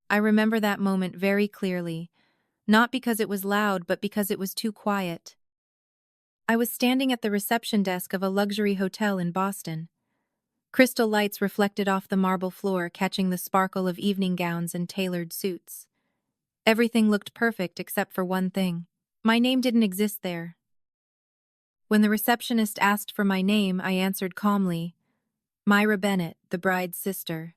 I remember that moment very clearly, not because it was loud but because it was too quiet. I was standing at the reception desk of a luxury hotel in Boston. Crystal lights reflected off the marble floor, catching the sparkle of evening gowns and tailored suits. Everything looked perfect except for one thing. My name didn't exist there. When the receptionist asked for my name, I answered calmly, Myra Bennett, the bride's sister.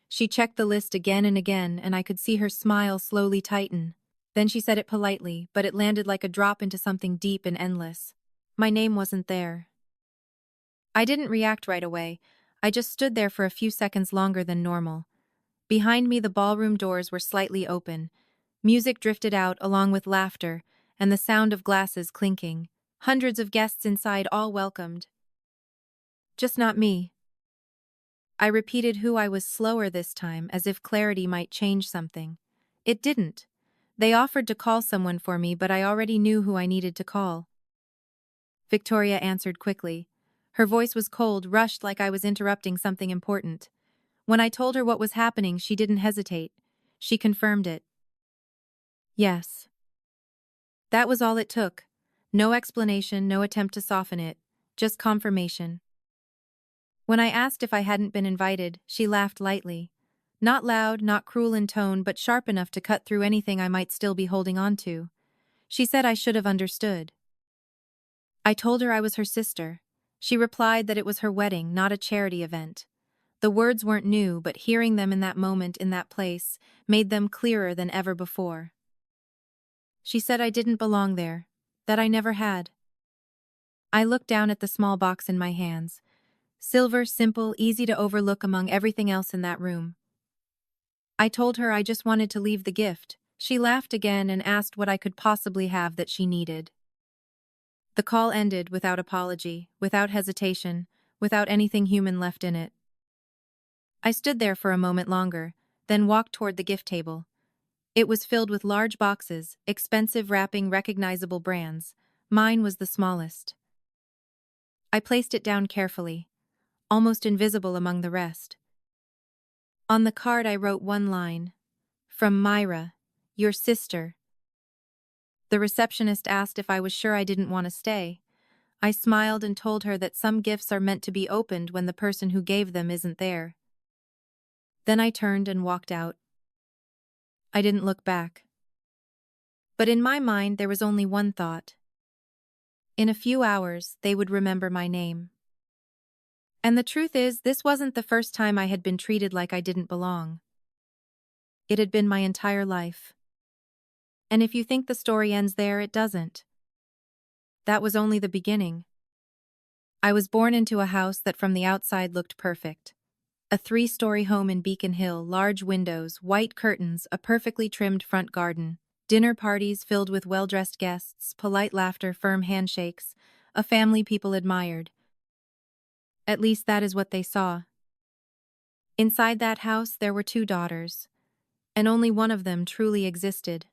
She checked the list again and again, and I could see her smile slowly tighten. Then she said it politely, but it landed like a drop into something deep and endless. My name wasn't there. I didn't react right away. I just stood there for a few seconds longer than normal. Behind me, the ballroom doors were slightly open. Music drifted out along with laughter and the sound of glasses clinking. Hundreds of guests inside, all welcomed. Just not me. I repeated who I was slower this time, as if clarity might change something. It didn't. They offered to call someone for me, but I already knew who I needed to call. Victoria answered quickly. Her voice was cold, rushed, like I was interrupting something important. When I told her what was happening, she didn't hesitate. She confirmed it. Yes. That was all it took. No explanation, no attempt to soften it, just confirmation. When I asked if I hadn't been invited, she laughed lightly. Not loud, not cruel in tone, but sharp enough to cut through anything I might still be holding on to. She said I should have understood. I told her I was her sister. She replied that it was her wedding, not a charity event. The words weren't new, but hearing them in that moment, in that place, made them clearer than ever before. She said I didn't belong there, that I never had. I looked down at the small box in my hands. Silver, simple, easy to overlook among everything else in that room. I told her I just wanted to leave the gift. She laughed again and asked what I could possibly have that she needed. The call ended without apology, without hesitation, without anything human left in it. I stood there for a moment longer, then walked toward the gift table. It was filled with large boxes, expensive wrapping, recognizable brands. Mine was the smallest. I placed it down carefully, almost invisible among the rest. On the card I wrote one line. From Myra, your sister. The receptionist asked if I was sure I didn't want to stay. I smiled and told her that some gifts are meant to be opened when the person who gave them isn't there. Then I turned and walked out. I didn't look back. But in my mind there was only one thought. In a few hours, they would remember my name. And the truth is, this wasn't the first time I had been treated like I didn't belong. It had been my entire life. And if you think the story ends there, it doesn't. That was only the beginning. I was born into a house that from the outside looked perfect. A 3-story home in Beacon Hill, large windows, white curtains, a perfectly trimmed front garden, dinner parties filled with well-dressed guests, polite laughter, firm handshakes, a family people admired. At least that is what they saw. Inside that house there were 2 daughters, and only one of them truly existed.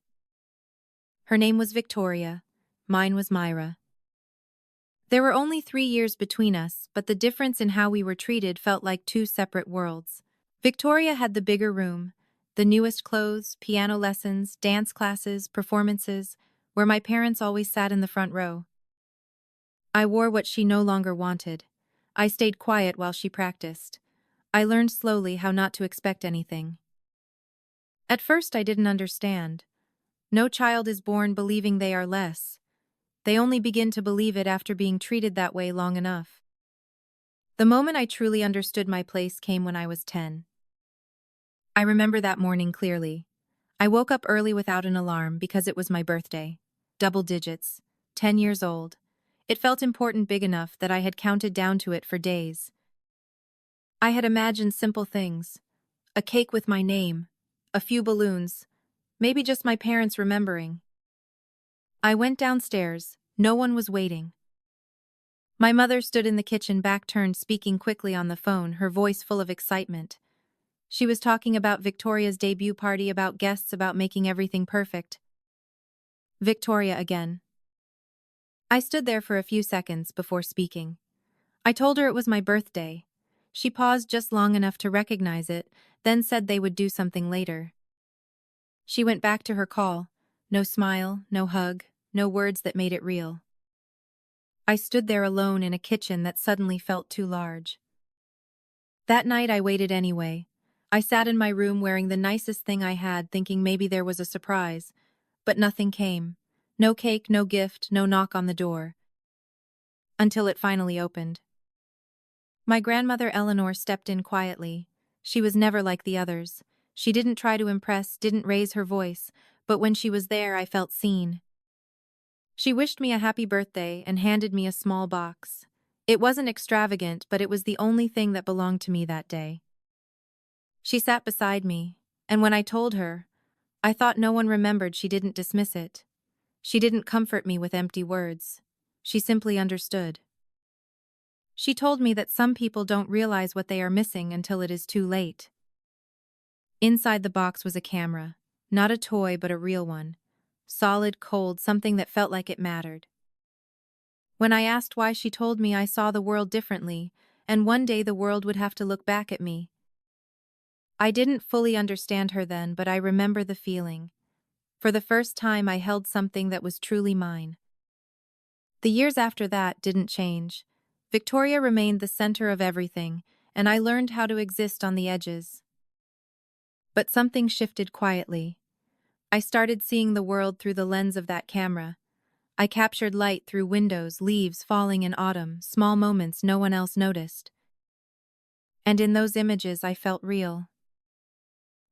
Her name was Victoria, mine was Myra. There were only 3 years between us, but the difference in how we were treated felt like 2 separate worlds. Victoria had the bigger room, the newest clothes, piano lessons, dance classes, performances, where my parents always sat in the front row. I wore what she no longer wanted. I stayed quiet while she practiced. I learned slowly how not to expect anything. At first I didn't understand. No child is born believing they are less. They only begin to believe it after being treated that way long enough. The moment I truly understood my place came when I was 10. I remember that morning clearly. I woke up early without an alarm because it was my birthday. Double digits, 10 years old. It felt important, big enough that I had counted down to it for days. I had imagined simple things. A cake with my name, a few balloons, maybe just my parents remembering. I went downstairs. No one was waiting. My mother stood in the kitchen, back turned, speaking quickly on the phone, her voice full of excitement. She was talking about Victoria's debut party, about guests, about making everything perfect. Victoria again. I stood there for a few seconds before speaking. I told her it was my birthday. She paused just long enough to recognize it, then said they would do something later. She went back to her call. No smile, no hug, no words that made it real. I stood there alone in a kitchen that suddenly felt too large. That night I waited anyway. I sat in my room wearing the nicest thing I had, thinking maybe there was a surprise. But nothing came. No cake, no gift, no knock on the door. Until it finally opened. My grandmother Eleanor stepped in quietly. She was never like the others. She didn't try to impress, didn't raise her voice, but when she was there I felt seen. She wished me a happy birthday and handed me a small box. It wasn't extravagant, but it was the only thing that belonged to me that day. She sat beside me, and when I told her, I thought no one remembered. She didn't dismiss it. She didn't comfort me with empty words. She simply understood. She told me that some people don't realize what they are missing until it is too late. Inside the box was a camera. Not a toy, but a real one. Solid, cold, something that felt like it mattered. When I asked why, she told me I saw the world differently, and one day the world would have to look back at me. I didn't fully understand her then, but I remember the feeling. For the first time I held something that was truly mine. The years after that didn't change. Victoria remained the center of everything, and I learned how to exist on the edges. But something shifted quietly. I started seeing the world through the lens of that camera. I captured light through windows, leaves falling in autumn, small moments no one else noticed. And in those images I felt real.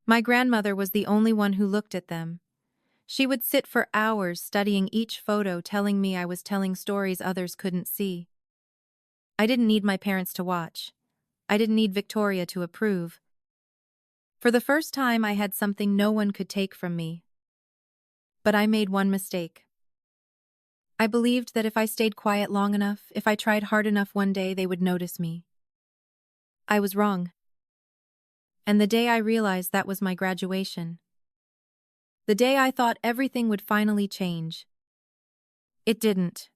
My grandmother was the only one who looked at them. She would sit for hours studying each photo, telling me I was telling stories others couldn't see. I didn't need my parents to watch. I didn't need Victoria to approve. For the first time I had something no one could take from me. But I made one mistake. I believed that if I stayed quiet long enough, if I tried hard enough, one day they would notice me. I was wrong. And the day I realized that was my graduation. The day I thought everything would finally change. It didn't.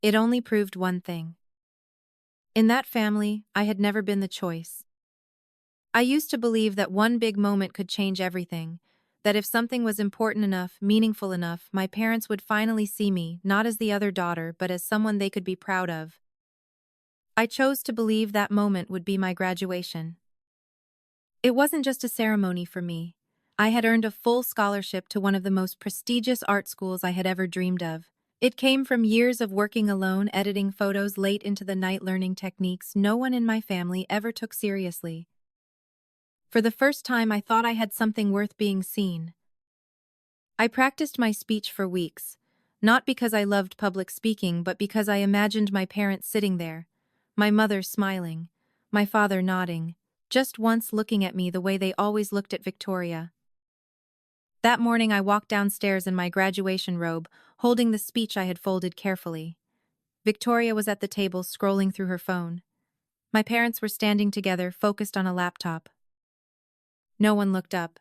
It only proved one thing. In that family, I had never been the choice. I used to believe that one big moment could change everything, that if something was important enough, meaningful enough, my parents would finally see me, not as the other daughter, but as someone they could be proud of. I chose to believe that moment would be my graduation. It wasn't just a ceremony for me. I had earned a full scholarship to one of the most prestigious art schools I had ever dreamed of. It came from years of working alone, editing photos late into the night, learning techniques no one in my family ever took seriously. For the first time, I thought I had something worth being seen. I practiced my speech for weeks, not because I loved public speaking, but because I imagined my parents sitting there, my mother smiling, my father nodding, just once looking at me the way they always looked at Victoria. That morning I walked downstairs in my graduation robe, holding the speech I had folded carefully. Victoria was at the table, scrolling through her phone. My parents were standing together, focused on a laptop. No one looked up.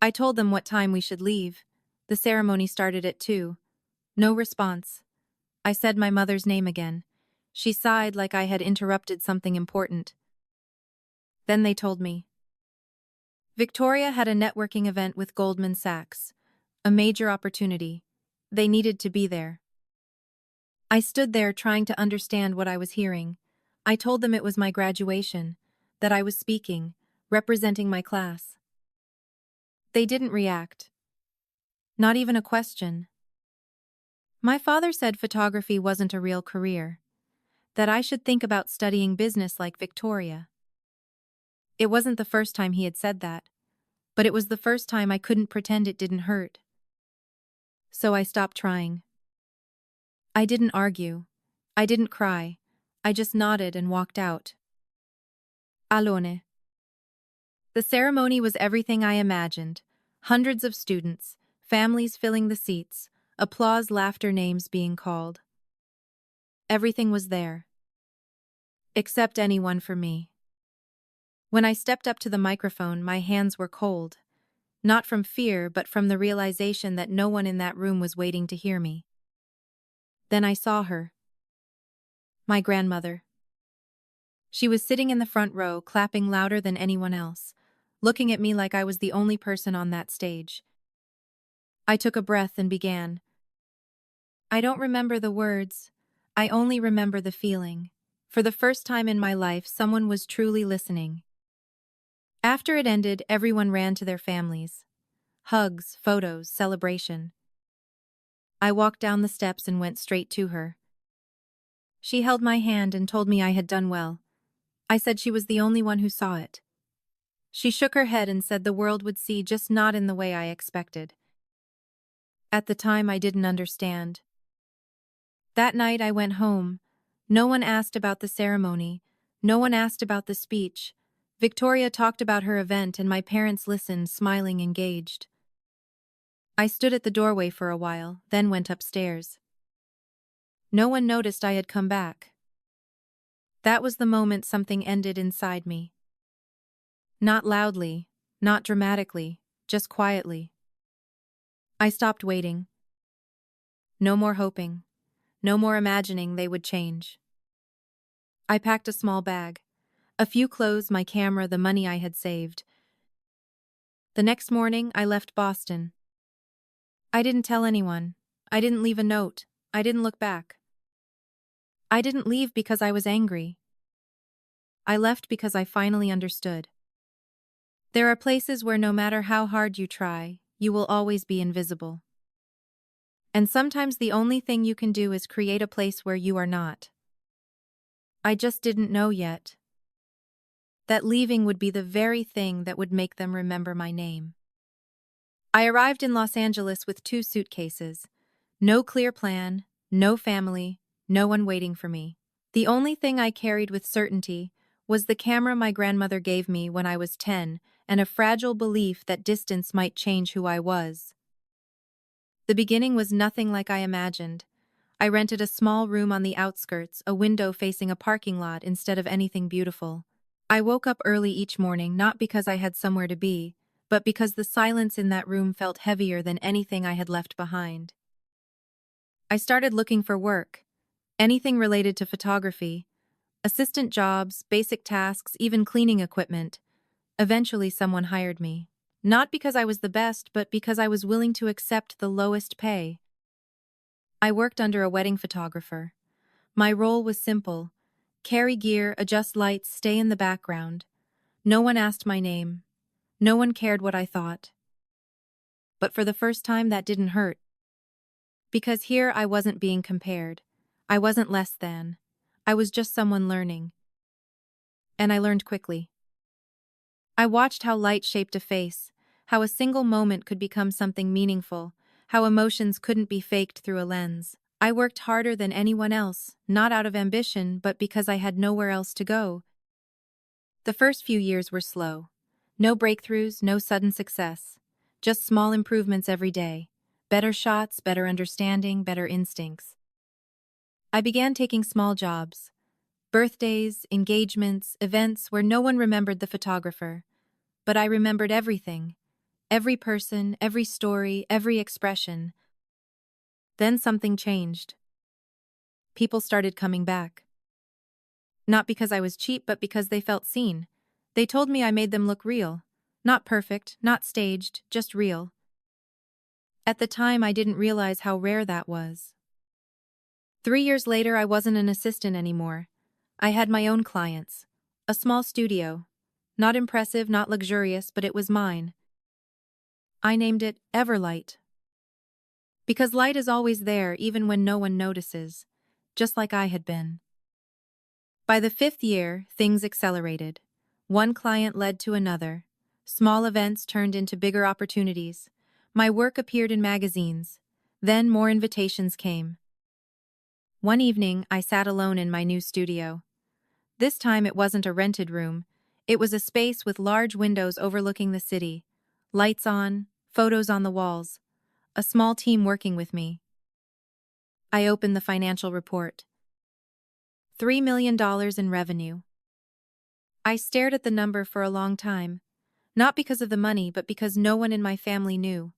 I told them what time we should leave. The ceremony started at 2. No response. I said my mother's name again. She sighed like I had interrupted something important. Then they told me. Victoria had a networking event with Goldman Sachs. A major opportunity. They needed to be there. I stood there trying to understand what I was hearing. I told them it was my graduation, that I was speaking, representing my class. They didn't react. Not even a question. My father said photography wasn't a real career, that I should think about studying business like Victoria. It wasn't the first time he had said that, but it was the first time I couldn't pretend it didn't hurt. So I stopped trying. I didn't argue. I didn't cry. I just nodded and walked out. Alone. The ceremony was everything I imagined. Hundreds of students, families filling the seats, applause, laughter, names being called. Everything was there. Except anyone for me. When I stepped up to the microphone, my hands were cold. Not from fear, but from the realization that no one in that room was waiting to hear me. Then I saw her. My grandmother. She was sitting in the front row, clapping louder than anyone else. looking at me like I was the only person on that stage. I took a breath and began. I don't remember the words. I only remember the feeling. For the first time in my life, someone was truly listening. After it ended, everyone ran to their families. Hugs, photos, celebration. I walked down the steps and went straight to her. She held my hand and told me I had done well. I said she was the only one who saw it. She shook her head and said the world would see, just not in the way I expected. At the time, I didn't understand. That night, I went home. No one asked about the ceremony. No one asked about the speech. Victoria talked about her event and my parents listened, smiling, engaged. I stood at the doorway for a while, then went upstairs. No one noticed I had come back. That was the moment something ended inside me. Not loudly, not dramatically, just quietly. I stopped waiting. No more hoping. No more imagining they would change. I packed a small bag. A few clothes, my camera, the money I had saved. The next morning, I left Boston. I didn't tell anyone. I didn't leave a note. I didn't look back. I didn't leave because I was angry. I left because I finally understood. There are places where no matter how hard you try, you will always be invisible. And sometimes the only thing you can do is create a place where you are not. I just didn't know yet that leaving would be the very thing that would make them remember my name. I arrived in Los Angeles with 2 suitcases. No clear plan, no family, no one waiting for me. The only thing I carried with certainty was the camera my grandmother gave me when I was 10 and a fragile belief that distance might change who I was. The beginning was nothing like I imagined. I rented a small room on the outskirts, a window facing a parking lot instead of anything beautiful. I woke up early each morning not because I had somewhere to be, but because the silence in that room felt heavier than anything I had left behind. I started looking for work, anything related to photography, assistant jobs, basic tasks, even cleaning equipment. Eventually someone hired me. Not because I was the best, but because I was willing to accept the lowest pay. I worked under a wedding photographer. My role was simple: carry gear, adjust lights, stay in the background. No one asked my name. No one cared what I thought. But for the first time, that didn't hurt. Because here I wasn't being compared. I wasn't less than. I was just someone learning. And I learned quickly. I watched how light shaped a face, how a single moment could become something meaningful, how emotions couldn't be faked through a lens. I worked harder than anyone else, not out of ambition, but because I had nowhere else to go. The first few years were slow. No breakthroughs, no sudden success. Just small improvements every day. Better shots, better understanding, better instincts. I began taking small jobs. Birthdays, engagements, events where no one remembered the photographer. But I remembered everything. Every person, every story, every expression. Then something changed. People started coming back. Not because I was cheap, but because they felt seen. They told me I made them look real. Not perfect, not staged, just real. At the time, I didn't realize how rare that was. 3 years later, I wasn't an assistant anymore. I had my own clients. A small studio. Not impressive, not luxurious, but it was mine. I named it Everlight. Because light is always there, even when no one notices. Just like I had been. By the 5th year, things accelerated. One client led to another. Small events turned into bigger opportunities. My work appeared in magazines. Then more invitations came. One evening, I sat alone in my new studio. This time it wasn't a rented room. It was a space with large windows overlooking the city. Lights on, photos on the walls. A small team working with me. I opened the financial report. $3 million in revenue. I stared at the number for a long time. Not because of the money, but because no one in my family knew.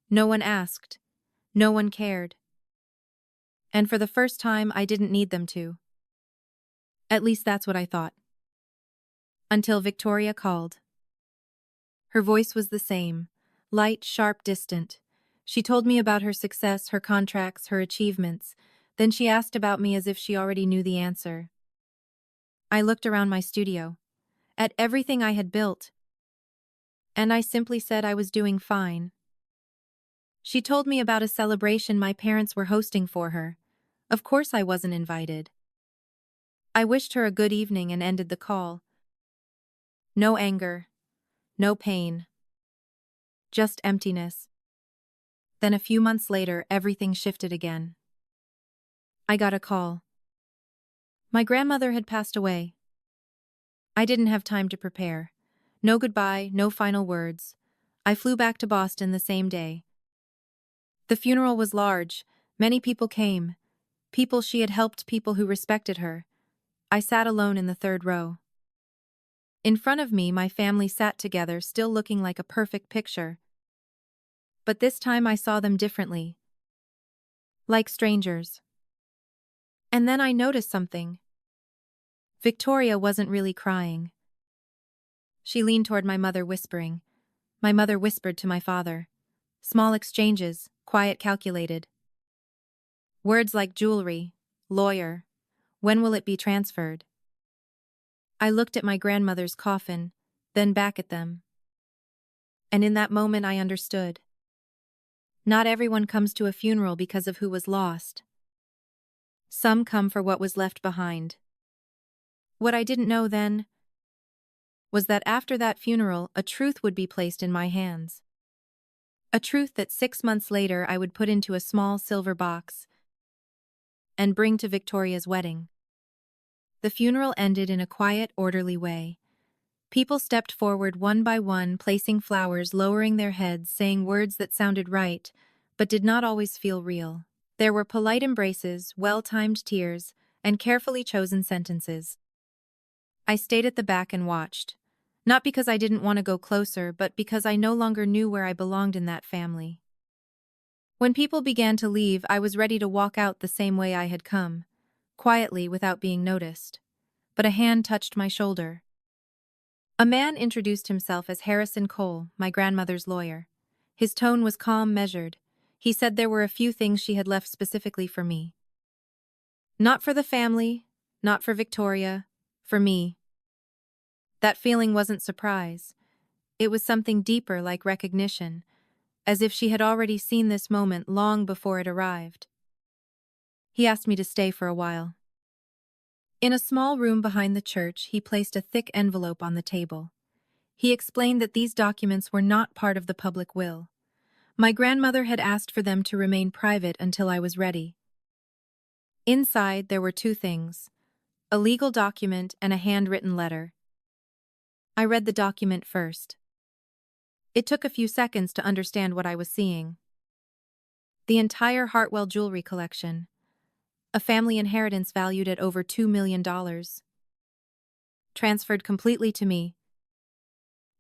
No one asked. No one cared. And for the first time, I didn't need them to. At least that's what I thought. Until Victoria called. Her voice was the same, light, sharp, distant. She told me about her success, her contracts, her achievements. Then she asked about me as if she already knew the answer. I looked around my studio, at everything I had built, and I simply said I was doing fine. She told me about a celebration my parents were hosting for her. Of course I wasn't invited. I wished her a good evening and ended the call. No anger, no pain, just emptiness. Then a few months later, everything shifted again. I got a call. My grandmother had passed away. I didn't have time to prepare. No goodbye, no final words. I flew back to Boston the same day. The funeral was large. Many people came. People she had helped, people who respected her. I sat alone in the third row. In front of me, my family sat together, still looking like a perfect picture. But this time I saw them differently. Like strangers. And then I noticed something. Victoria wasn't really crying. She leaned toward my mother, whispering. My mother whispered to my father. Small exchanges, quiet, calculated. Words like jewelry, lawyer, when will it be transferred? I looked at my grandmother's coffin, then back at them. And in that moment I understood. Not everyone comes to a funeral because of who was lost. Some come for what was left behind. What I didn't know then was that after that funeral, a truth would be placed in my hands. A truth that 6 months later I would put into a small silver box and bring to Victoria's wedding. The funeral ended in a quiet, orderly way. People stepped forward one by one, placing flowers, lowering their heads, saying words that sounded right, but did not always feel real. There were polite embraces, well-timed tears, and carefully chosen sentences. I stayed at the back and watched. Not because I didn't want to go closer, but because I no longer knew where I belonged in that family. When people began to leave, I was ready to walk out the same way I had come, quietly without being noticed. But a hand touched my shoulder. A man introduced himself as Harrison Cole, my grandmother's lawyer. His tone was calm, measured. He said there were a few things she had left specifically for me. Not for the family, not for Victoria, for me. That feeling wasn't surprise. It was something deeper, like recognition, as if she had already seen this moment long before it arrived. He asked me to stay for a while. In a small room behind the church, he placed a thick envelope on the table. He explained that these documents were not part of the public will. My grandmother had asked for them to remain private until I was ready. Inside, there were two things: a legal document and a handwritten letter. I read the document first. It took a few seconds to understand what I was seeing. The entire Hartwell jewelry collection. A family inheritance valued at over $2 million. Transferred completely to me.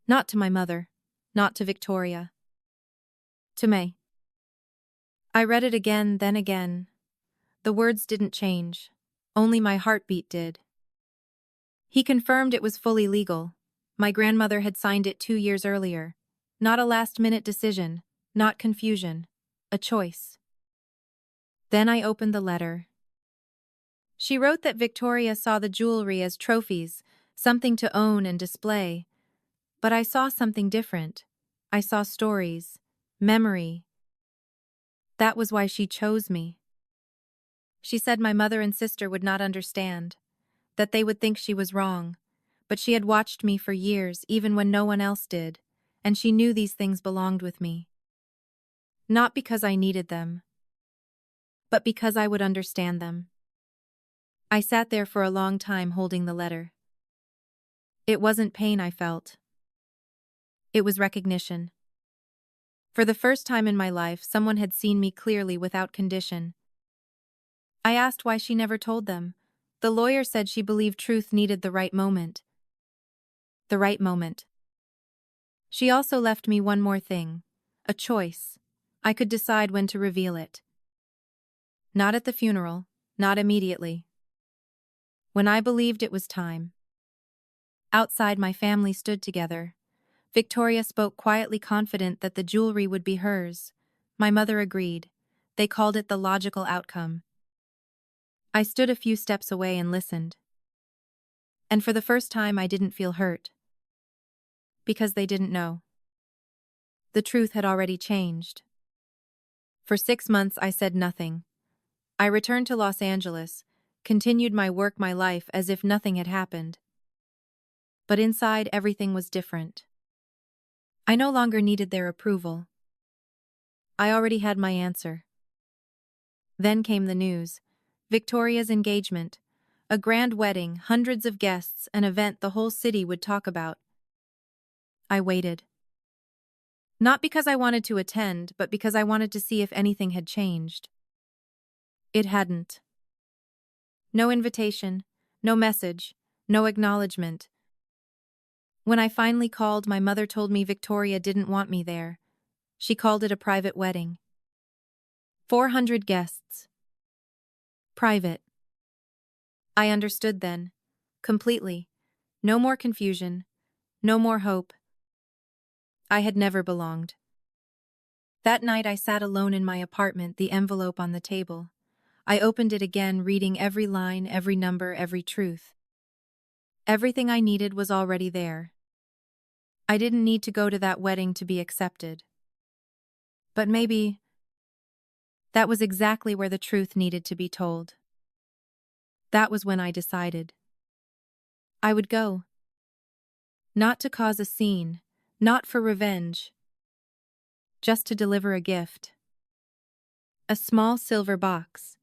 Not to my mother. Not to Victoria. To May. I read it again, then again. The words didn't change. Only my heartbeat did. He confirmed it was fully legal. My grandmother had signed it 2 years earlier. Not a last-minute decision. Not confusion. A choice. Then I opened the letter. She wrote that Victoria saw the jewelry as trophies, something to own and display. But I saw something different. I saw stories, memory. That was why she chose me. She said my mother and sister would not understand, that they would think she was wrong. But she had watched me for years, even when no one else did, and she knew these things belonged with me. Not because I needed them, but because I would understand them. I sat there for a long time holding the letter. It wasn't pain I felt. It was recognition. For the first time in my life, someone had seen me clearly without condition. I asked why she never told them. The lawyer said she believed truth needed the right moment. The right moment. She also left me one more thing. A choice. I could decide when to reveal it. Not at the funeral, not immediately. When I believed it was time. Outside, my family stood together. Victoria spoke quietly, confident that the jewelry would be hers. My mother agreed. They called it the logical outcome. I stood a few steps away and listened. And for the first time, I didn't feel hurt. Because they didn't know. The truth had already changed. For 6 months, I said nothing. I returned to Los Angeles, continued my work, my life, as if nothing had happened. But inside, everything was different. I no longer needed their approval. I already had my answer. Then came the news. Victoria's engagement. A grand wedding, hundreds of guests, an event the whole city would talk about. I waited. Not because I wanted to attend, but because I wanted to see if anything had changed. It hadn't. No invitation, no message, no acknowledgement. When I finally called, my mother told me Victoria didn't want me there. She called it a private wedding. 400 guests. Private. I understood then. Completely. No more confusion. No more hope. I had never belonged. That night I sat alone in my apartment, the envelope on the table. I opened it again, reading every line, every number, every truth. Everything I needed was already there. I didn't need to go to that wedding to be accepted. But maybe that was exactly where the truth needed to be told. That was when I decided. I would go. Not to cause a scene, not for revenge. Just to deliver a gift. A small silver box.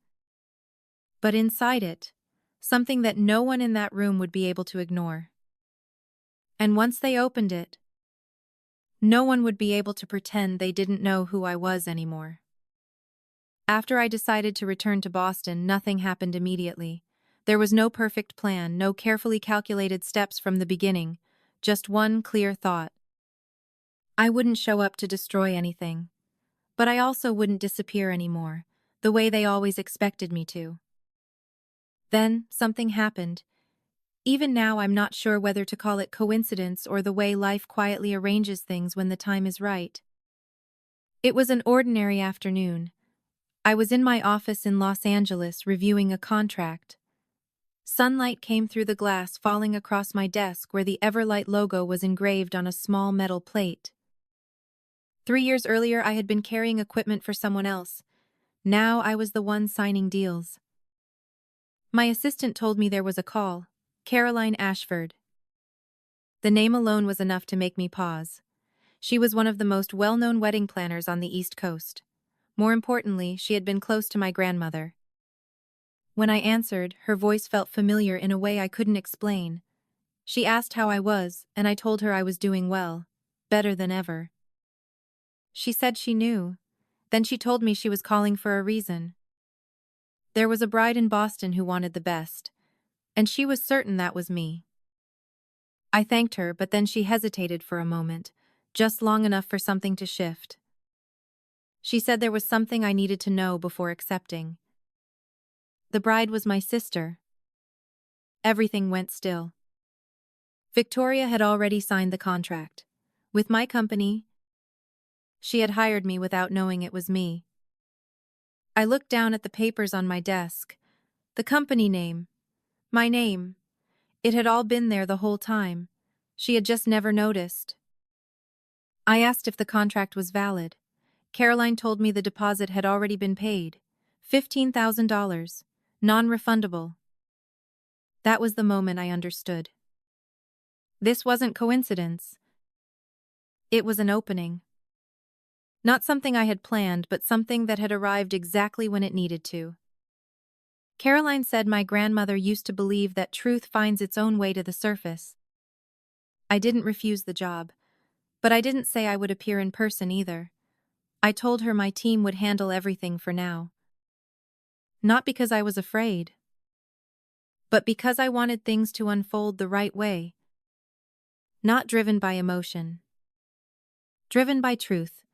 But inside it, something that no one in that room would be able to ignore. And once they opened it, no one would be able to pretend they didn't know who I was anymore. After I decided to return to Boston, nothing happened immediately. There was no perfect plan, no carefully calculated steps from the beginning, just one clear thought. I wouldn't show up to destroy anything. But I also wouldn't disappear anymore, the way they always expected me to. Then, something happened. Even now, I'm not sure whether to call it coincidence or the way life quietly arranges things when the time is right. It was an ordinary afternoon. I was in my office in Los Angeles reviewing a contract. Sunlight came through the glass, falling across my desk where the Everlight logo was engraved on a small metal plate. 3 years earlier, I had been carrying equipment for someone else. Now I was the one signing deals. My assistant told me there was a call. Caroline Ashford. The name alone was enough to make me pause. She was one of the most well-known wedding planners on the East Coast. More importantly, she had been close to my grandmother. When I answered, her voice felt familiar in a way I couldn't explain. She asked how I was, and I told her I was doing well. Better than ever. She said she knew. Then she told me she was calling for a reason. There was a bride in Boston who wanted the best. And she was certain that was me. I thanked her, but then she hesitated for a moment, just long enough for something to shift. She said there was something I needed to know before accepting. The bride was my sister. Everything went still. Victoria had already signed the contract. With my company, she had hired me without knowing it was me. I looked down at the papers on my desk. The company name. My name. It had all been there the whole time. She had just never noticed. I asked if the contract was valid. Caroline told me the deposit had already been paid. $15,000. Non-refundable. That was the moment I understood. This wasn't coincidence. It was an opening. Not something I had planned, but something that had arrived exactly when it needed to. Caroline said my grandmother used to believe that truth finds its own way to the surface. I didn't refuse the job, but I didn't say I would appear in person either. I told her my team would handle everything for now. Not because I was afraid, but because I wanted things to unfold the right way. Not driven by emotion. Driven by truth.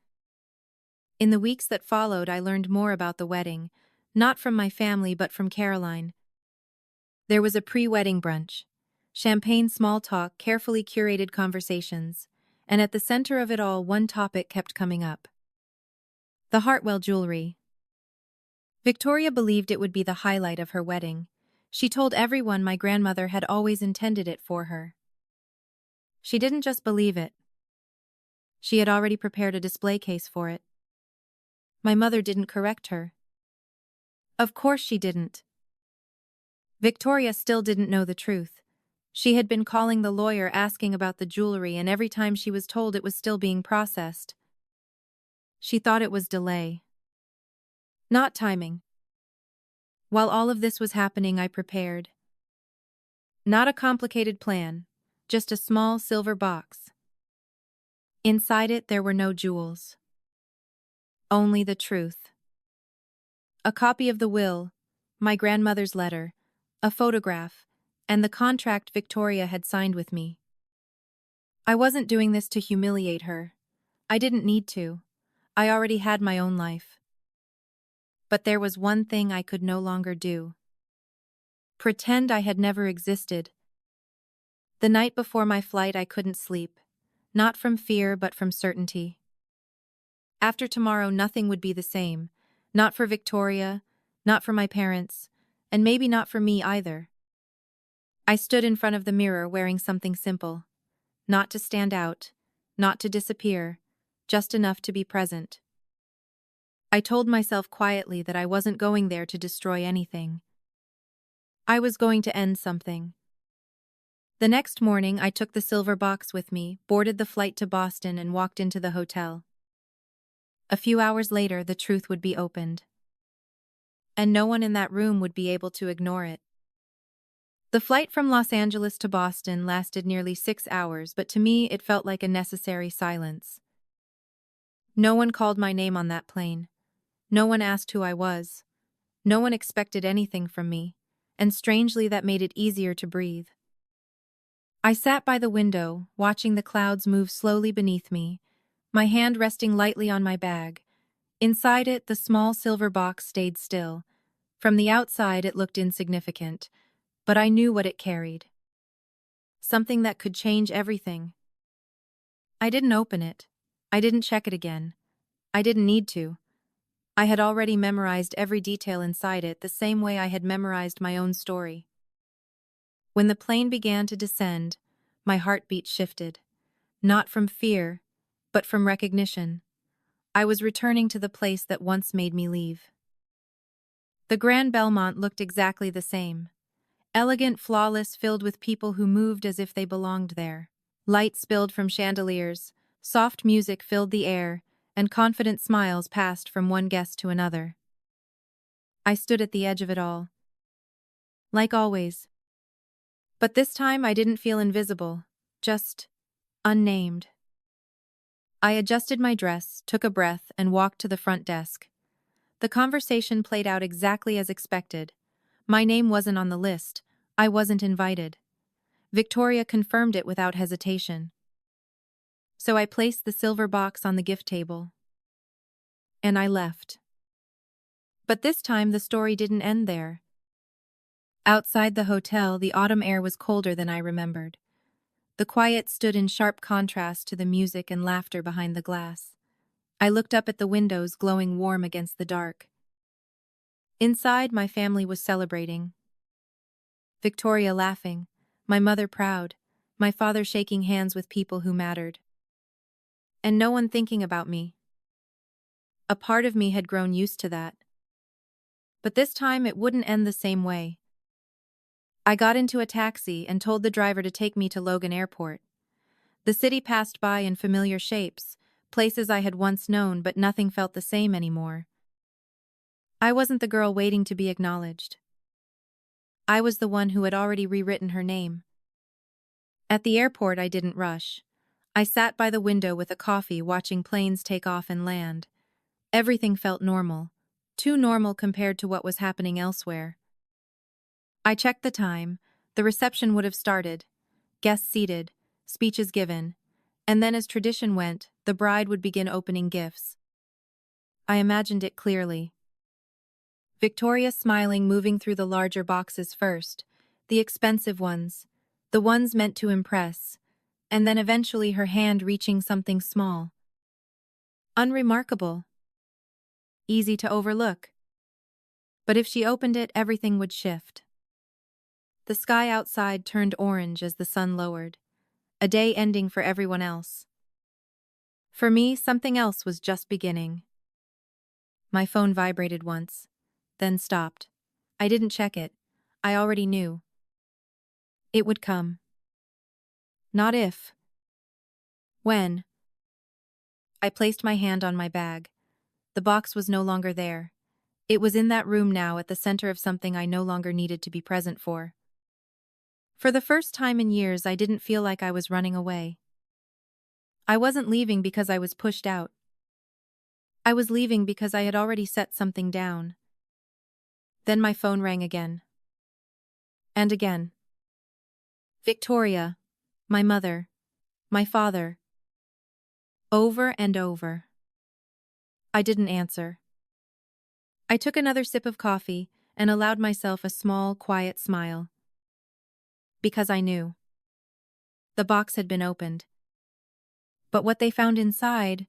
In the weeks that followed, I learned more about the wedding, not from my family but from Caroline. There was a pre-wedding brunch. Champagne small talk, carefully curated conversations. and at the center of it all, one topic kept coming up. The Hartwell jewelry. Victoria believed it would be the highlight of her wedding. She told everyone my grandmother had always intended it for her. She didn't just believe it. She had already prepared a display case for it. My mother didn't correct her. Of course she didn't. Victoria still didn't know the truth. She had been calling the lawyer asking about the jewelry, and every time she was told it was still being processed. She thought it was delay, not timing. While all of this was happening, I prepared. Not a complicated plan, just a small silver box. Inside it, there were no jewels. Only the truth. A copy of the will, my grandmother's letter, a photograph, and the contract Victoria had signed with me. I wasn't doing this to humiliate her. I didn't need to. I already had my own life. But there was one thing I could no longer do. Pretend I had never existed. The night before my flight, I couldn't sleep. Not from fear, but from certainty. After tomorrow, nothing would be the same. Not for Victoria, not for my parents, and maybe not for me either. I stood in front of the mirror wearing something simple. Not to stand out, not to disappear, just enough to be present. I told myself quietly that I wasn't going there to destroy anything. I was going to end something. The next morning, I took the silver box with me, boarded the flight to Boston, and walked into the hotel. A few hours later, the truth would be opened. And no one in that room would be able to ignore it. The flight from Los Angeles to Boston lasted nearly 6 hours, but to me it felt like a necessary silence. No one called my name on that plane. No one asked who I was. No one expected anything from me, and strangely that made it easier to breathe. I sat by the window, watching the clouds move slowly beneath me, my hand resting lightly on my bag. Inside it, the small silver box stayed still. From the outside, it looked insignificant, but I knew what it carried. Something that could change everything. I didn't open it. I didn't check it again. I didn't need to. I had already memorized every detail inside it, the same way I had memorized my own story. When the plane began to descend, my heartbeat shifted. Not from fear, but from recognition. I was returning to the place that once made me leave. The Grand Belmont looked exactly the same. Elegant, flawless, filled with people who moved as if they belonged there. Light spilled from chandeliers, soft music filled the air, and confident smiles passed from one guest to another. I stood at the edge of it all. Like always. But this time I didn't feel invisible, just unnamed. I adjusted my dress, took a breath, and walked to the front desk. The conversation played out exactly as expected. My name wasn't on the list. I wasn't invited. Victoria confirmed it without hesitation. So I placed the silver box on the gift table. And I left. But this time the story didn't end there. Outside the hotel, the autumn air was colder than I remembered. The quiet stood in sharp contrast to the music and laughter behind the glass. I looked up at the windows, glowing warm against the dark. Inside, my family was celebrating. Victoria laughing, my mother proud, my father shaking hands with people who mattered. And no one thinking about me. A part of me had grown used to that. But this time it wouldn't end the same way. I got into a taxi and told the driver to take me to Logan Airport. The city passed by in familiar shapes, places I had once known, but nothing felt the same anymore. I wasn't the girl waiting to be acknowledged. I was the one who had already rewritten her name. At the airport, I didn't rush. I sat by the window with a coffee, watching planes take off and land. Everything felt normal, too normal compared to what was happening elsewhere. I checked the time. The reception would have started. Guests seated, speeches given, and then as tradition went, the bride would begin opening gifts. I imagined it clearly. Victoria smiling, moving through the larger boxes first, the expensive ones, the ones meant to impress, and then eventually her hand reaching something small. Unremarkable. Easy to overlook. But if she opened it, everything would shift. The sky outside turned orange as the sun lowered, a day ending for everyone else. For me, something else was just beginning. My phone vibrated once, then stopped. I didn't check it. I already knew. It would come. Not if. When. I placed my hand on my bag. The box was no longer there. It was in that room now, at the center of something I no longer needed to be present for. For the first time in years, I didn't feel like I was running away. I wasn't leaving because I was pushed out. I was leaving because I had already set something down. Then my phone rang again. And again. Victoria. My mother. My father. Over and over. I didn't answer. I took another sip of coffee and allowed myself a small, quiet smile. Because I knew. The box had been opened. But what they found inside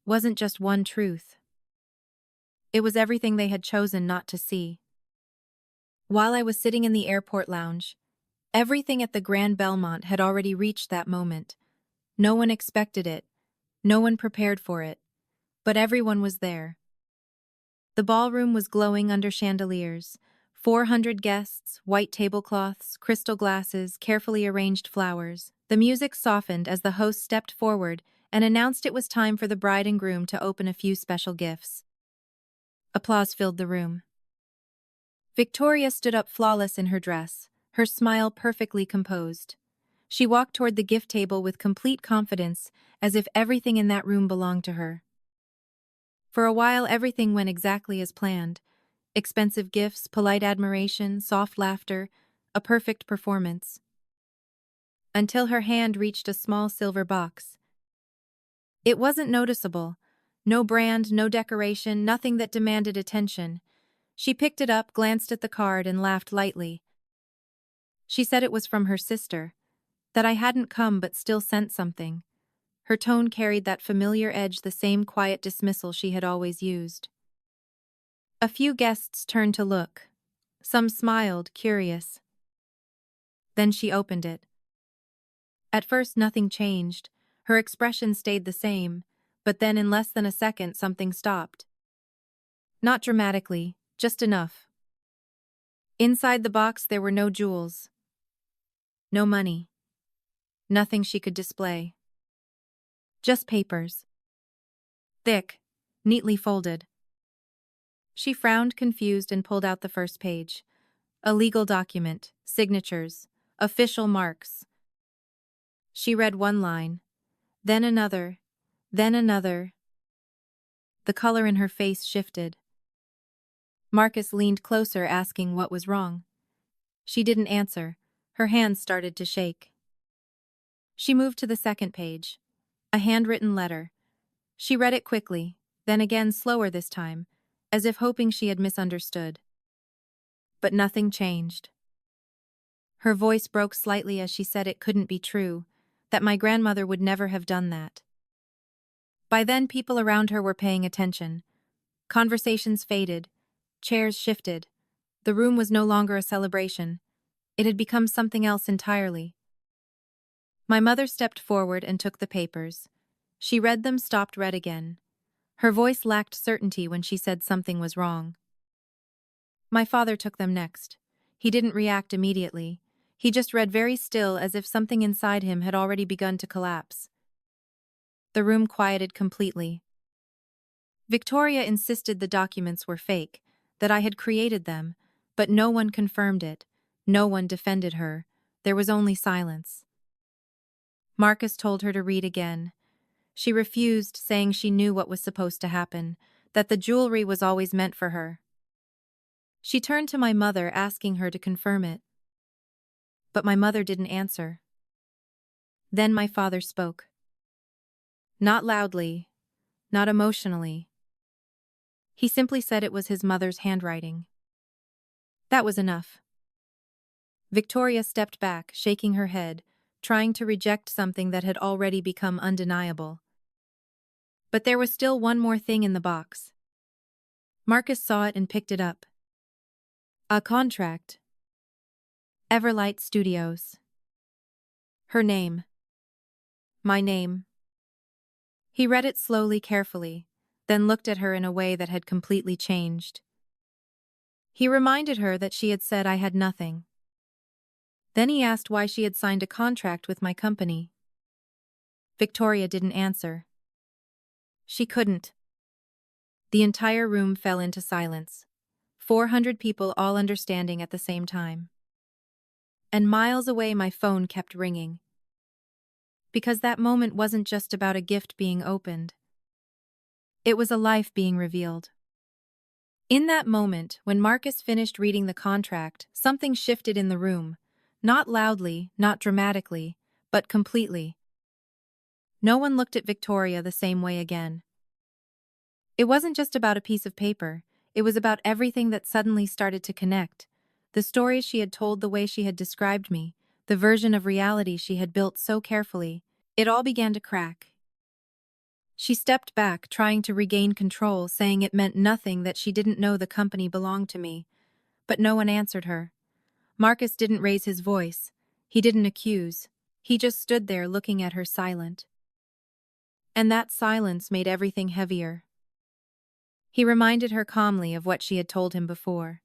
wasn't just one truth. It was everything they had chosen not to see. While I was sitting in the airport lounge, everything at the Grand Belmont had already reached that moment. No one expected it. No one prepared for it. But everyone was there. The ballroom was glowing under chandeliers. 400 guests, white tablecloths, crystal glasses, carefully arranged flowers. The music softened as the host stepped forward and announced it was time for the bride and groom to open a few special gifts. Applause filled the room. Victoria stood up flawless in her dress, her smile perfectly composed. She walked toward the gift table with complete confidence, as if everything in that room belonged to her. For a while, everything went exactly as planned. Expensive gifts, polite admiration, soft laughter, a perfect performance. Until her hand reached a small silver box. It wasn't noticeable. No brand, no decoration, nothing that demanded attention. She picked it up, glanced at the card, and laughed lightly. She said it was from her sister, that I hadn't come but still sent something. Her tone carried that familiar edge, the same quiet dismissal she had always used. A few guests turned to look. Some smiled, curious. Then she opened it. At first nothing changed. Her expression stayed the same, but then in less than a second something stopped. Not dramatically, just enough. Inside the box there were no jewels. No money. Nothing she could display. Just papers. Thick, neatly folded. She frowned, confused, and pulled out the first page. A legal document, signatures, official marks. She read one line, then another, then another. The color in her face shifted. Marcus leaned closer, asking what was wrong. She didn't answer. Her hands started to shake. She moved to the second page. A handwritten letter. She read it quickly, then again slower this time, as if hoping she had misunderstood. But nothing changed. Her voice broke slightly as she said it couldn't be true, that my grandmother would never have done that. By then, people around her were paying attention. Conversations faded. Chairs shifted. The room was no longer a celebration. It had become something else entirely. My mother stepped forward and took the papers. She read them, stopped, read again. Her voice lacked certainty when she said something was wrong. My father took them next. He didn't react immediately. He just read very still, as if something inside him had already begun to collapse. The room quieted completely. Victoria insisted the documents were fake, that I had created them, but no one confirmed it. No one defended her. There was only silence. Marcus told her to read again. She refused, saying she knew what was supposed to happen, that the jewelry was always meant for her. She turned to my mother, asking her to confirm it. But my mother didn't answer. Then my father spoke. Not loudly, not emotionally. He simply said it was his mother's handwriting. That was enough. Victoria stepped back, shaking her head, trying to reject something that had already become undeniable. But there was still one more thing in the box. Marcus saw it and picked it up. A contract. Everlight Studios. Her name. My name. He read it slowly, carefully, then looked at her in a way that had completely changed. He reminded her that she had said I had nothing. Then he asked why she had signed a contract with my company. Victoria didn't answer. She couldn't. The entire room fell into silence. 400 people all understanding at the same time. And miles away my phone kept ringing. Because that moment wasn't just about a gift being opened. It was a life being revealed. In that moment, when Marcus finished reading the contract, something shifted in the room. Not loudly, not dramatically, but completely. No one looked at Victoria the same way again. It wasn't just about a piece of paper, it was about everything that suddenly started to connect. The stories she had told, the way she had described me, the version of reality she had built so carefully, it all began to crack. She stepped back, trying to regain control, saying it meant nothing that she didn't know the company belonged to me. But no one answered her. Marcus didn't raise his voice. He didn't accuse. He just stood there looking at her, silent. And that silence made everything heavier. He reminded her calmly of what she had told him before.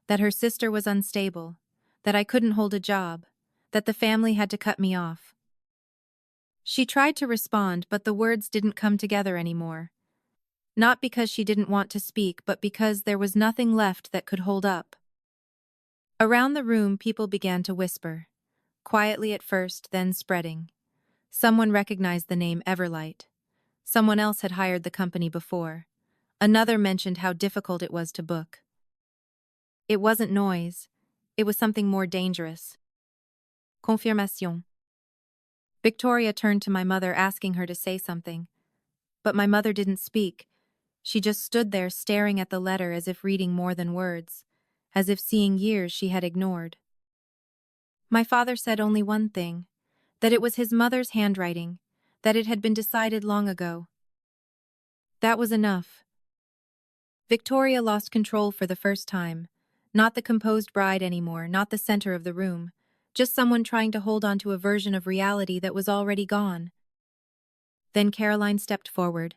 That her sister was unstable. That I couldn't hold a job. That the family had to cut me off. She tried to respond, but the words didn't come together anymore. Not because she didn't want to speak, but because there was nothing left that could hold up. Around the room, people began to whisper. Quietly at first, then spreading. Someone recognized the name Everlight. Someone else had hired the company before. Another mentioned how difficult it was to book. It wasn't noise. It was something more dangerous. Confirmation. Victoria turned to my mother, asking her to say something. But my mother didn't speak. She just stood there staring at the letter as if reading more than words, as if seeing years she had ignored. My father said only one thing, that it was his mother's handwriting, that it had been decided long ago. That was enough. Victoria lost control for the first time, not the composed bride anymore, not the center of the room, just someone trying to hold on to a version of reality that was already gone. Then Caroline stepped forward.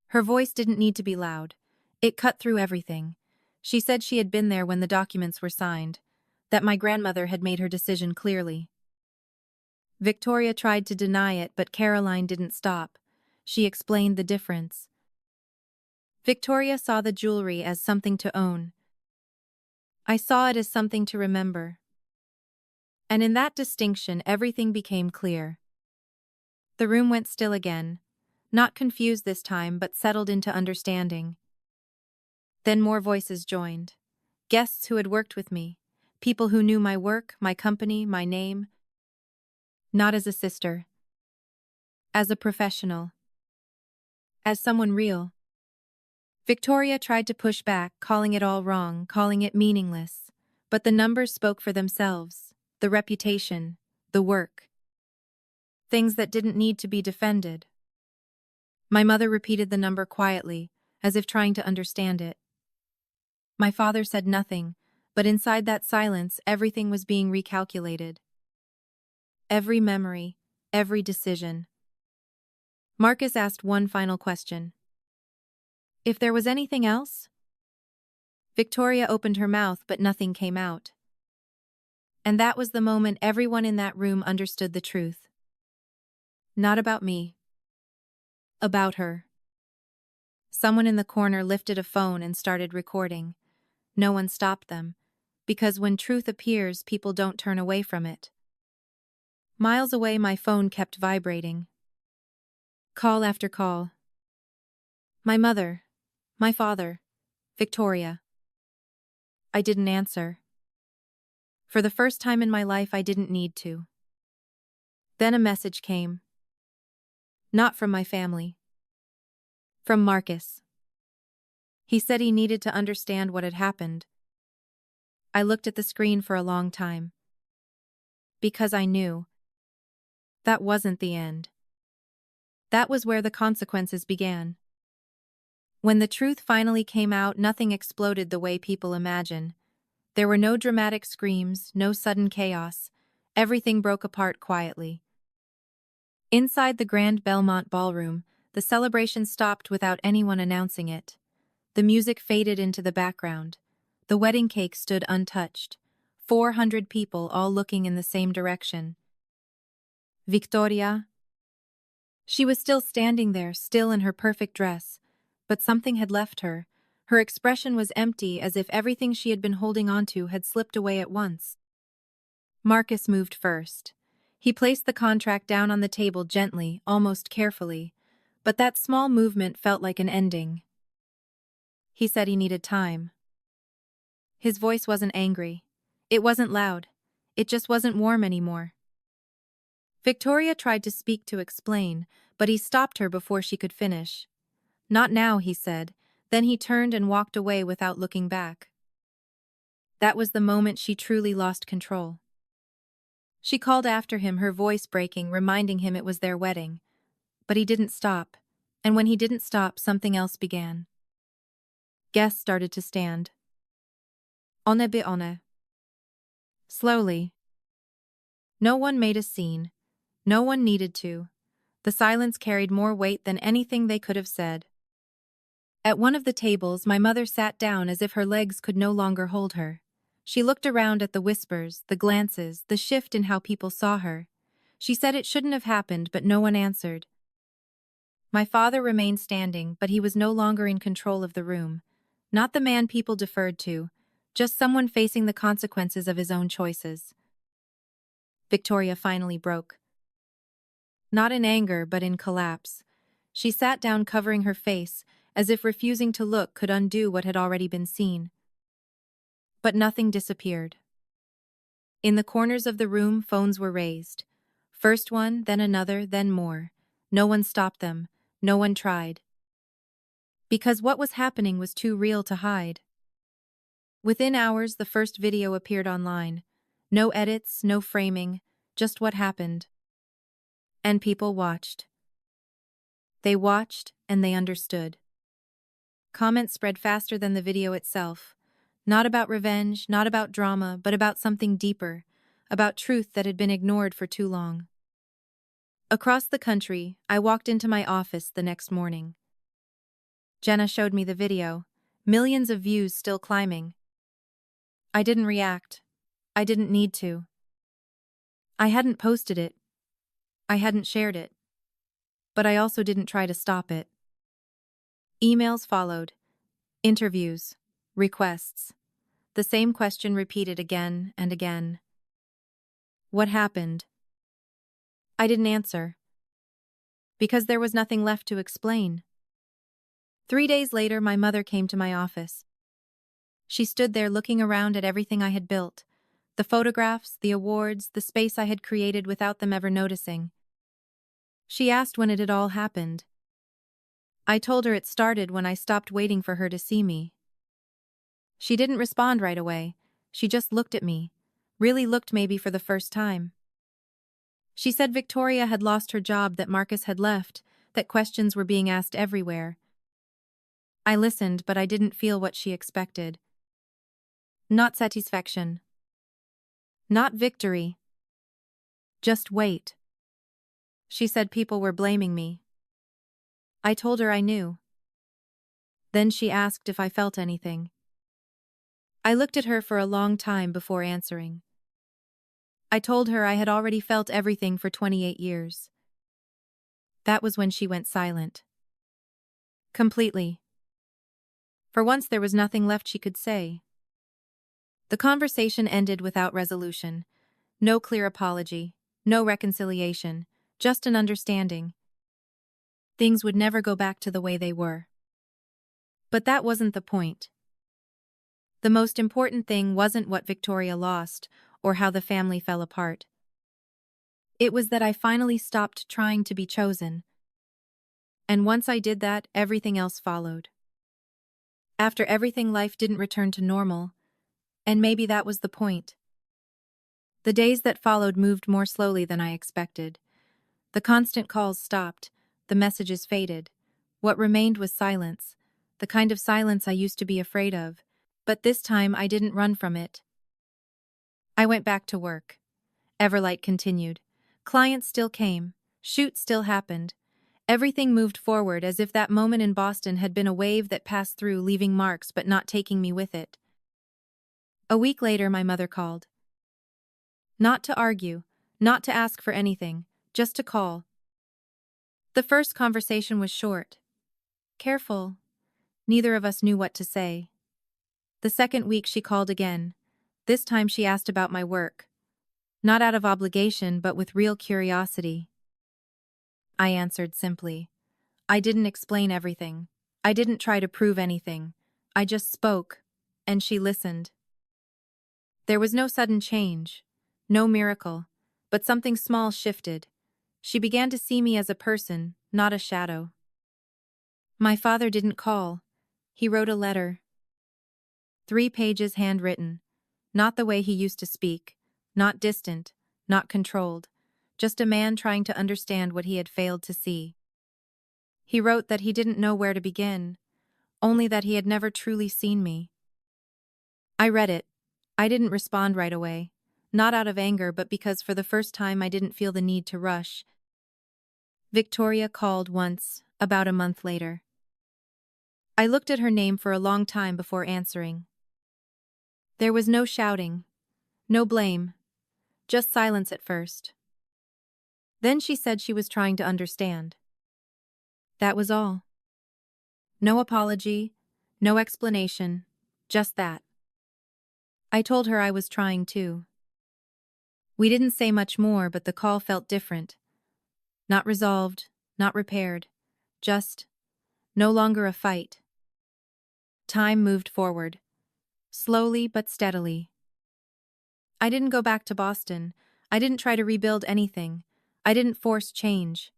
Her voice didn't need to be loud. It cut through everything. She said she had been there when the documents were signed, that my grandmother had made her decision clearly. Victoria tried to deny it, but Caroline didn't stop. She explained the difference. Victoria saw the jewelry as something to own. I saw it as something to remember. And in that distinction, everything became clear. The room went still again, not confused this time, but settled into understanding. Then more voices joined. Guests who had worked with me, people who knew my work, my company, my name. Not as a sister. As a professional. As someone real. Victoria tried to push back, calling it all wrong, calling it meaningless. But the numbers spoke for themselves. The reputation, the work. Things that didn't need to be defended. My mother repeated the number quietly, as if trying to understand it. My father said nothing, but inside that silence, everything was being recalculated. Every memory, every decision. Marcus asked one final question. If there was anything else? Victoria opened her mouth, but nothing came out. And that was the moment everyone in that room understood the truth. Not about me. About her. Someone in the corner lifted a phone and started recording. No one stopped them, because when truth appears, people don't turn away from it. Miles away, my phone kept vibrating. Call after call. My mother. My father. Victoria. I didn't answer. For the first time in my life, I didn't need to. Then a message came. Not from my family. From Marcus. He said he needed to understand what had happened. I looked at the screen for a long time. Because I knew. That wasn't the end. That was where the consequences began. When the truth finally came out, nothing exploded the way people imagine. There were no dramatic screams, no sudden chaos. Everything broke apart quietly. Inside the Grand Belmont Ballroom, the celebration stopped without anyone announcing it. The music faded into the background. The wedding cake stood untouched. 400 people all looking in the same direction. Victoria? She was still standing there, still in her perfect dress. But something had left her. Her expression was empty, as if everything she had been holding onto had slipped away at once. Marcus moved first. He placed the contract down on the table gently, almost carefully. But that small movement felt like an ending. He said he needed time. His voice wasn't angry. It wasn't loud. It just wasn't warm anymore. Victoria tried to speak to explain, but he stopped her before she could finish. "Not now," he said. Then he turned and walked away without looking back. That was the moment she truly lost control. She called after him, her voice breaking, reminding him it was their wedding. But he didn't stop. And when he didn't stop, something else began. Guests started to stand. On bi on. Slowly. No one made a scene. No one needed to. The silence carried more weight than anything they could have said. At one of the tables, my mother sat down as if her legs could no longer hold her. She looked around at the whispers, the glances, the shift in how people saw her. She said it shouldn't have happened, but no one answered. My father remained standing, but he was no longer in control of the room. Not the man people deferred to, just someone facing the consequences of his own choices. Victoria finally broke. Not in anger, but in collapse. She sat down, covering her face, as if refusing to look could undo what had already been seen. But nothing disappeared. In the corners of the room, phones were raised. First one, then another, then more. No one stopped them. No one tried. Because what was happening was too real to hide. Within hours, the first video appeared online. No edits, no framing, just what happened. And people watched. They watched, and they understood. Comments spread faster than the video itself. Not about revenge, not about drama, but about something deeper, about truth that had been ignored for too long. Across the country, I walked into my office the next morning. Jenna showed me the video, millions of views still climbing. I didn't react. I didn't need to. I hadn't posted it. I hadn't shared it. But I also didn't try to stop it. Emails followed. Interviews. Requests. The same question repeated again and again. What happened? I didn't answer. Because there was nothing left to explain. 3 days later, my mother came to my office. She stood there looking around at everything I had built. The photographs, the awards, the space I had created without them ever noticing. She asked when it had all happened. I told her it started when I stopped waiting for her to see me. She didn't respond right away. She just looked at me. Really looked, maybe for the first time. She said Victoria had lost her job, that Marcus had left, that questions were being asked everywhere. I listened, but I didn't feel what she expected. Not satisfaction. Not victory. Just wait. She said people were blaming me. I told her I knew. Then she asked if I felt anything. I looked at her for a long time before answering. I told her I had already felt everything for 28 years. That was when she went silent. Completely. For once there was nothing left she could say. The conversation ended without resolution. No clear apology, no reconciliation, just an understanding. Things would never go back to the way they were. But that wasn't the point. The most important thing wasn't what Victoria lost or how the family fell apart. It was that I finally stopped trying to be chosen. And once I did that, everything else followed. After everything, life didn't return to normal, and maybe that was the point. The days that followed moved more slowly than I expected. The constant calls stopped, the messages faded. What remained was silence, the kind of silence I used to be afraid of. But this time I didn't run from it. I went back to work. Everlight continued. Clients still came. Shoots still happened. Everything moved forward as if that moment in Boston had been a wave that passed through, leaving marks but not taking me with it. A week later, my mother called. Not to argue, not to ask for anything, just to call. The first conversation was short. Careful. Neither of us knew what to say. The second week she called again. This time she asked about my work. Not out of obligation, but with real curiosity. I answered simply. I didn't explain everything. I didn't try to prove anything. I just spoke, and she listened. There was no sudden change, no miracle, but something small shifted. She began to see me as a person, not a shadow. My father didn't call. He wrote a letter. 3 pages handwritten. Not the way he used to speak, not distant, not controlled, just a man trying to understand what he had failed to see. He wrote that he didn't know where to begin, only that he had never truly seen me. I read it. I didn't respond right away, not out of anger, but because for the first time I didn't feel the need to rush. Victoria called once, about a month later. I looked at her name for a long time before answering. There was no shouting, no blame, just silence at first. Then she said she was trying to understand. That was all. No apology, no explanation, just that. I told her I was trying too. We didn't say much more, but the call felt different. Not resolved, not repaired, just no longer a fight. Time moved forward, slowly but steadily. I didn't go back to Boston. I didn't try to rebuild anything. I didn't force change.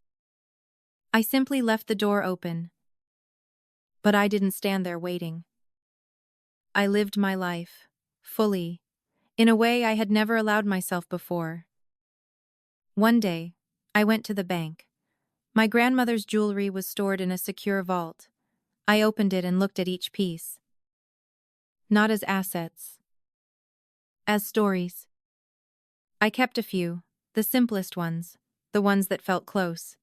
I simply left the door open. But I didn't stand there waiting. I lived my life, fully, in a way I had never allowed myself before. One day, I went to the bank. My grandmother's jewelry was stored in a secure vault. I opened it and looked at each piece. Not as assets. As stories. I kept a few, the simplest ones, the ones that felt close.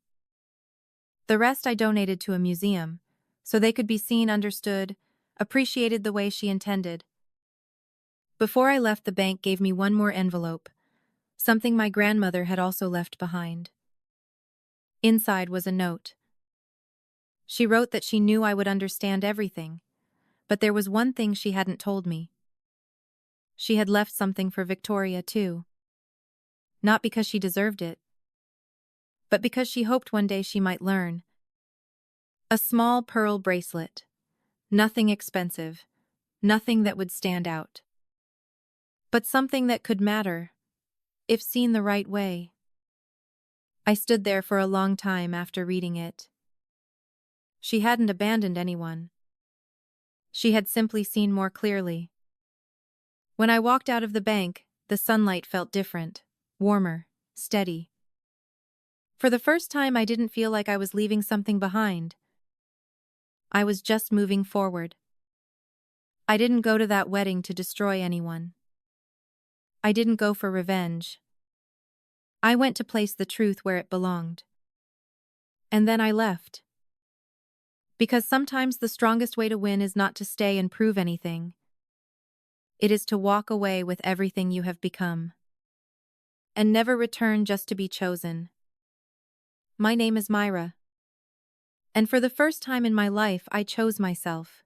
The rest I donated to a museum, so they could be seen, understood, appreciated the way she intended. Before I left, the bank gave me one more envelope, something my grandmother had also left behind. Inside was a note. She wrote that she knew I would understand everything, but there was one thing she hadn't told me. She had left something for Victoria too. Not because she deserved it, but because she hoped one day she might learn. A small pearl bracelet. Nothing expensive, nothing that would stand out. But something that could matter, if seen the right way. I stood there for a long time after reading it. She hadn't abandoned anyone. She had simply seen more clearly. When I walked out of the bank, the sunlight felt different, warmer, steady. For the first time, I didn't feel like I was leaving something behind. I was just moving forward. I didn't go to that wedding to destroy anyone. I didn't go for revenge. I went to place the truth where it belonged. And then I left. Because sometimes the strongest way to win is not to stay and prove anything. It is to walk away with everything you have become. And never return just to be chosen. My name is Myra. And for the first time in my life, I chose myself.